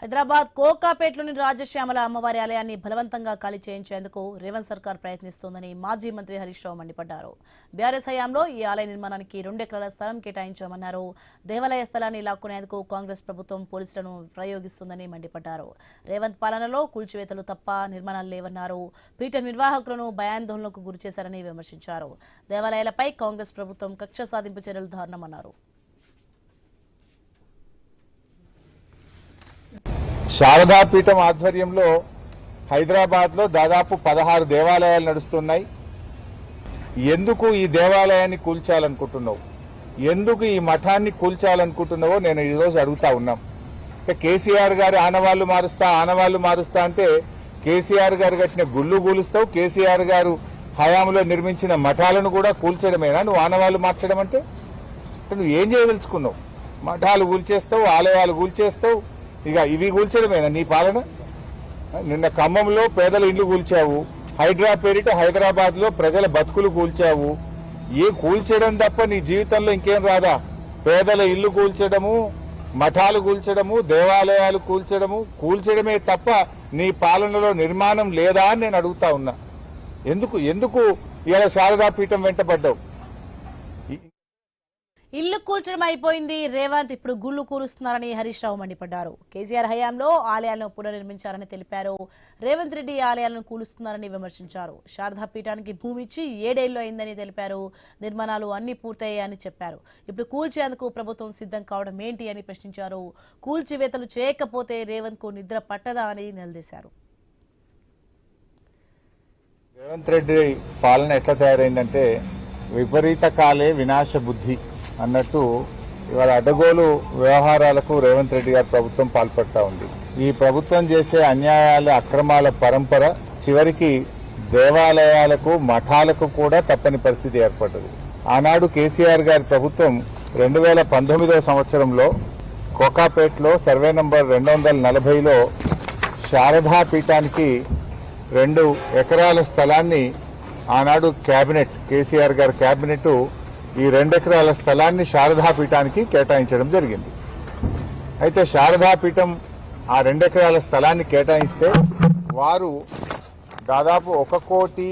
హైదరాబాద్ కోకాపేటలోని రాజశ్యామల అమ్మవారి ఆలయాన్ని బలవంతంగా ఖాళీ చేయించేందుకు రేవంత్ సర్కార్ ప్రయత్నిస్తోందని మాజీ మంత్రి హరీష్ రావు మండిపడ్డారు. బీఆర్ఎస్ హయాంలో ఈ ఆలయ నిర్మాణానికి 2 ఎకరాల స్థలం కేటాయించామన్నారు. దేవాలయ స్థలాన్ని లాక్కునేందుకు కాంగ్రెస్ ప్రభుత్వం పోలీసులను ప్రయోగిస్తుందని మండిపడ్డారు. రేవంత్ పాలనలో కూల్చివేతలు తప్ప నిర్మాణాలు లేవన్నారు. పీఠ నిర్వాహకులను భయాందోళనకు గురిచేశారని విమర్శించారు. దేవాలయాలపై కాంగ్రెస్ ప్రభుత్వం కక్ష సాధింపు చర్యలు దారుణమన్నారు. శారదాపీఠం ఆధ్వర్యంలో హైదరాబాద్లో దాదాపు 16 దేవాలయాలు నడుస్తున్నాయి. ఎందుకు ఈ దేవాలయాన్ని కూల్చాలనుకుంటున్నావు, ఎందుకు ఈ మఠాన్ని కూల్చాలనుకుంటున్నావో నేను ఈరోజు అడుగుతా ఉన్నాం. కేసీఆర్ గారు ఆనవాళ్లు మారుస్తా అంటే కేసీఆర్ గారు కట్టిన గుళ్ళు కూలుస్తావు, కేసీఆర్ గారు హయాంలో నిర్మించిన మఠాలను కూడా కూల్చడమేనా నువ్వు ఆనవాళ్లు మార్చడం అంటే? నువ్వు ఏం చేయదలుచుకున్నావు? మఠాలు కూల్చేస్తావు, ఆలయాలు కూల్చేస్తావు, ఇక ఇవి కూల్చడమేనా నీ పాలన? నిన్న ఖమ్మంలో పేదల ఇళ్లు కూల్చావు, హైడ్రా పేరిట హైదరాబాద్ లో ప్రజల బతుకులు కూల్చావు. ఏ కూల్చడం తప్ప నీ జీవితంలో ఇంకేం రాదా? పేదల ఇల్లు కూల్చడము, మఠాలు కూల్చడము, దేవాలయాలు కూల్చడమే తప్ప నీ పాలనలో నిర్మాణం లేదా అని నేను అడుగుతా ఉన్నా. ఎందుకు ఇలా శారదాపీఠం వెంటబడ్డావు? ఇల్లు కూల్చడం అయిపోయింది, రేవంత్ ఇప్పుడు గుళ్ళు కూలుస్తున్నారని హరీష్ రావు మండిపడ్డారు. కేసీఆర్ హయాంలో ఆలయాలను పునర్నిర్మించారని తెలిపారు. రేవంత్ రెడ్డి ఆలయాలను కూలుస్తున్నారని విమర్శించారు. శారదా పీఠానికి భూమి ఇచ్చి 7 ఏళ్లు అయిందని తెలిపారు. నిర్మాణాలు అన్ని పూర్తయ్యాయని చెప్పారు. ఇప్పుడు కూల్చేందుకు ప్రభుత్వం సిద్ధం కావడం ఏంటి అని ప్రశ్నించారు. కూల్చివేతలు చేయకపోతే రేవంత్ కు నిద్ర పట్టదా అని నిలదీశారు. రేవంత్ రెడ్డి పాలన ఎట్లా తయారైందంటే విపరీత కాలే వినాశ బుద్ధి అన్నట్టు ఇవాళ అడ్డగోలు వ్యవహారాలకు రేవంత్ రెడ్డి గారి ప్రభుత్వం పాల్పడతా ఉంది. ఈ ప్రభుత్వం చేసే అన్యాయాల అక్రమాల పరంపర చివరికి దేవాలయాలకు మఠాలకు కూడా తప్పని పరిస్థితి ఏర్పడ్డది. ఆనాడు కేసీఆర్ గారి ప్రభుత్వం 2019వ సంవత్సరంలో కోకాపేటలో సర్వే నంబర్ 240లో శారదా పీఠానికి 2 ఎకరాల స్థలాన్ని ఆనాడు కేబినెట్, కేసీఆర్ గారి కేబినెట్ ఈ 2 ఎకరాల స్థలాన్ని శారదాపీఠానికి కేటాయించడం జరిగింది. అయితే శారదాపీఠం ఆ 2 ఎకరాల స్థలాన్ని కేటాయిస్తే వారు దాదాపు 1,00,00,000